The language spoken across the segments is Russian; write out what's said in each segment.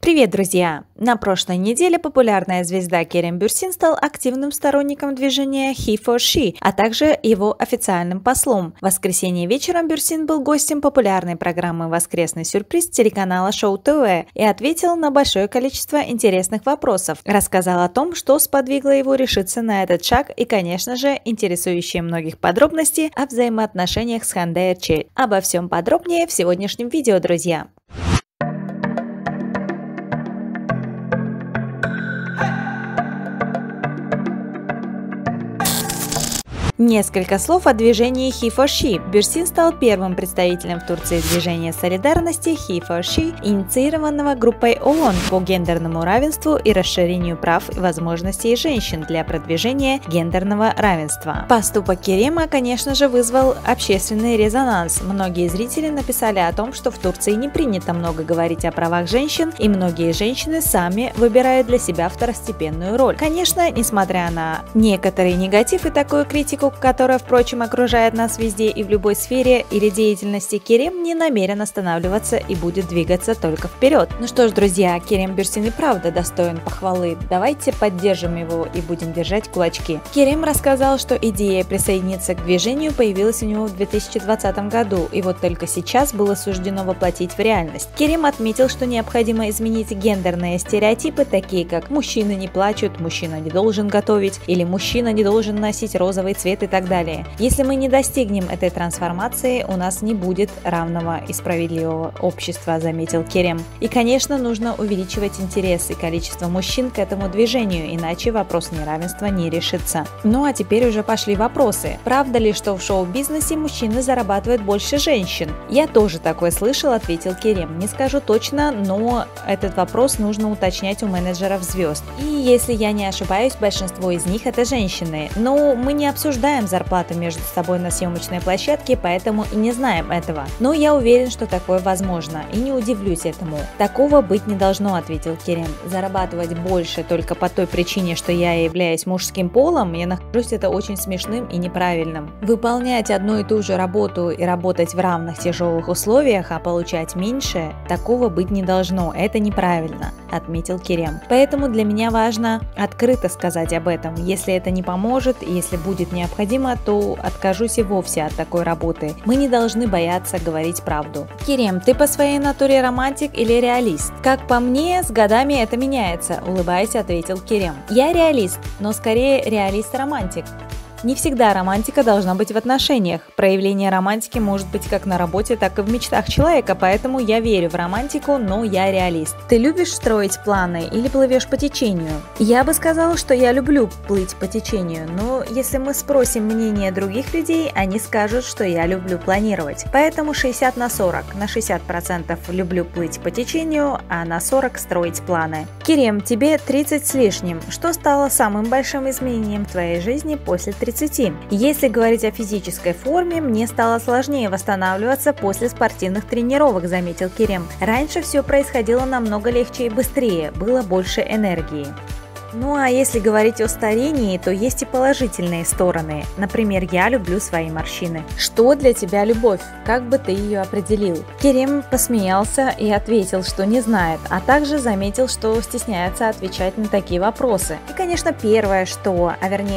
Привет, друзья! На прошлой неделе популярная звезда Керем Бюрсин стал активным сторонником движения He4She, а также его официальным послом. В воскресенье вечером Бюрсин был гостем популярной программы «Воскресный сюрприз» телеканала Шоу ТВ и ответил на большое количество интересных вопросов. Рассказал о том, что сподвигло его решиться на этот шаг и, конечно же, интересующие многих подробности о взаимоотношениях с Ханде Эрчель. Обо всем подробнее в сегодняшнем видео, друзья! Несколько слов о движении He4She. Бюрсин стал первым представителем в Турции движения солидарности He4She, инициированного группой ООН по гендерному равенству и расширению прав и возможностей женщин для продвижения гендерного равенства. Поступок Керема, конечно же, вызвал общественный резонанс. Многие зрители написали о том, что в Турции не принято много говорить о правах женщин, и многие женщины сами выбирают для себя второстепенную роль. Конечно, несмотря на некоторый негатив и такую критику, которая, впрочем, окружает нас везде и в любой сфере или деятельности, Керем не намерен останавливаться и будет двигаться только вперед. Ну что ж, друзья, Керем Бюрсин и правда достоин похвалы. Давайте поддержим его и будем держать кулачки. Керем рассказал, что идея присоединиться к движению появилась у него в 2020 году, и вот только сейчас было суждено воплотить в реальность. Керем отметил, что необходимо изменить гендерные стереотипы, такие как «мужчины не плачут», «мужчина не должен готовить» или «мужчина не должен носить розовый цвет» и так далее. Если мы не достигнем этой трансформации, у нас не будет равного и справедливого общества, заметил Керем. И, конечно, нужно увеличивать интерес и количество мужчин к этому движению, иначе вопрос неравенства не решится. Ну а теперь уже пошли вопросы. Правда ли, что в шоу-бизнесе мужчины зарабатывают больше женщин? Я тоже такое слышал, ответил Керем. Не скажу точно, но этот вопрос нужно уточнять у менеджеров звезд. И если я не ошибаюсь, большинство из них это женщины. Но мы не обсуждаем зарплату между собой на съемочной площадке, поэтому и не знаем этого. Но я уверен, что такое возможно, и не удивлюсь этому. Такого быть не должно, ответил Керем. Зарабатывать больше только по той причине, что я являюсь мужским полом, я нахожусь это очень смешным и неправильным. Выполнять одну и ту же работу и работать в равных тяжелых условиях, а получать меньше, такого быть не должно, это неправильно, отметил Керем. Поэтому для меня важно открыто сказать об этом. Если это не поможет, если будет необходимо, то откажусь и вовсе от такой работы. Мы не должны бояться говорить правду. Керем, ты по своей натуре романтик или реалист? Как по мне, с годами это меняется, улыбаясь, ответил Керем. Я реалист, но скорее реалист-романтик. Не всегда романтика должна быть в отношениях. Проявление романтики может быть как на работе, так и в мечтах человека, поэтому я верю в романтику, но я реалист. Ты любишь строить планы или плывешь по течению? Я бы сказала, что я люблю плыть по течению, но если мы спросим мнение других людей, они скажут, что я люблю планировать. Поэтому 60 на 40. На 60% люблю плыть по течению, а на 40% строить планы. Керем, тебе 30 с лишним. Что стало самым большим изменением в твоей жизни после 30? Если говорить о физической форме, мне стало сложнее восстанавливаться после спортивных тренировок, заметил Керем. Раньше все происходило намного легче и быстрее, было больше энергии. Ну а если говорить о старении, то есть и положительные стороны. Например, я люблю свои морщины. Что для тебя любовь? Как бы ты ее определил? Керем посмеялся и ответил, что не знает, а также заметил, что стесняется отвечать на такие вопросы. И, конечно, первое,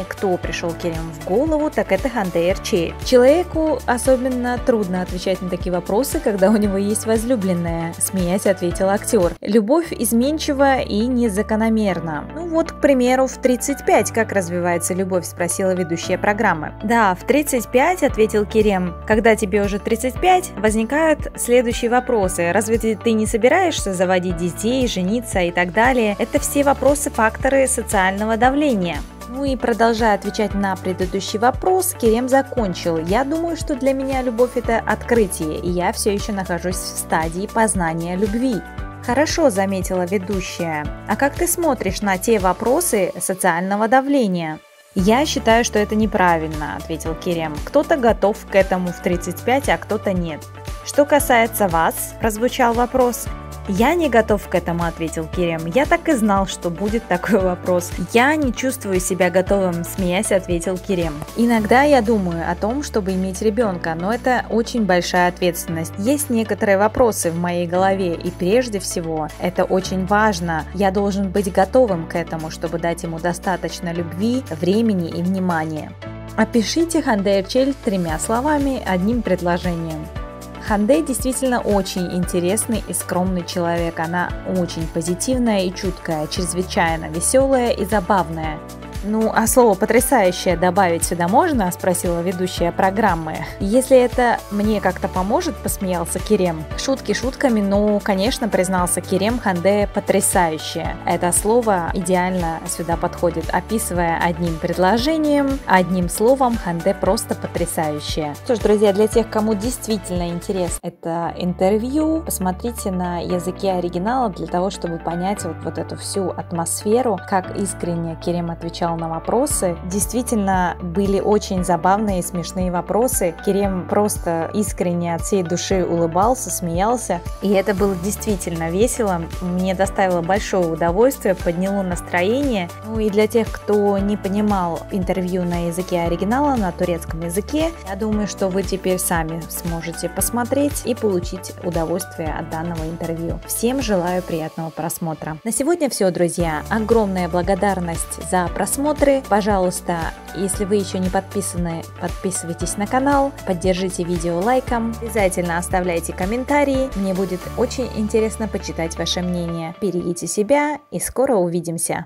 кто пришел Керему в голову, так это Ханде Эрчель. Человеку особенно трудно отвечать на такие вопросы, когда у него есть возлюбленная, смеясь, ответил актер. Любовь изменчива и незакономерна. К примеру, в 35 как развивается любовь, спросила ведущая программы. Да, в 35, ответил Керем. Когда тебе уже 35, возникают следующие вопросы. Разве ты не собираешься заводить детей, жениться и так далее? Это все вопросы, факторы социального давления. Ну и продолжая отвечать на предыдущий вопрос, Керем закончил. Я думаю, что для меня любовь – это открытие, и я все еще нахожусь в стадии познания любви. Хорошо, заметила ведущая. А как ты смотришь на те вопросы социального давления? Я считаю, что это неправильно, ответил Керем. Кто-то готов к этому в 35, а кто-то нет. Что касается вас, прозвучал вопрос. «Я не готов к этому», — ответил Керем. «Я так и знал, что будет такой вопрос». «Я не чувствую себя готовым», — смеясь ответил Керем. «Иногда я думаю о том, чтобы иметь ребенка, но это очень большая ответственность. Есть некоторые вопросы в моей голове, и прежде всего это очень важно. Я должен быть готовым к этому, чтобы дать ему достаточно любви, времени и внимания». Опишите Ханде Эрчель 3 словами, одним предложением. Ханде действительно очень интересный и скромный человек. Она очень позитивная и чуткая, чрезвычайно веселая и забавная. «Ну, а слово «потрясающее» добавить сюда можно?» – спросила ведущая программы. «Если это мне как-то поможет», – посмеялся Керем. Шутки шутками, но, конечно, признался Керем, Ханде потрясающее. Это слово идеально сюда подходит, описывая одним предложением, одним словом Ханде просто потрясающее. Что ж, друзья, для тех, кому действительно интересно это интервью, посмотрите на языке оригинала для того, чтобы понять вот эту всю атмосферу, как искренне Керем отвечал на вопросы. Действительно, были очень забавные и смешные вопросы. Керем просто искренне от всей души улыбался, смеялся. И это было действительно весело. Мне доставило большое удовольствие, подняло настроение. Ну и для тех, кто не понимал интервью на языке оригинала, на турецком языке, я думаю, что вы теперь сами сможете посмотреть и получить удовольствие от данного интервью. Всем желаю приятного просмотра. На сегодня все, друзья. Огромная благодарность за просмотр. Пожалуйста, если вы еще не подписаны, подписывайтесь на канал, поддержите видео лайком, обязательно оставляйте комментарии, мне будет очень интересно почитать ваше мнение. Берегите себя и скоро увидимся!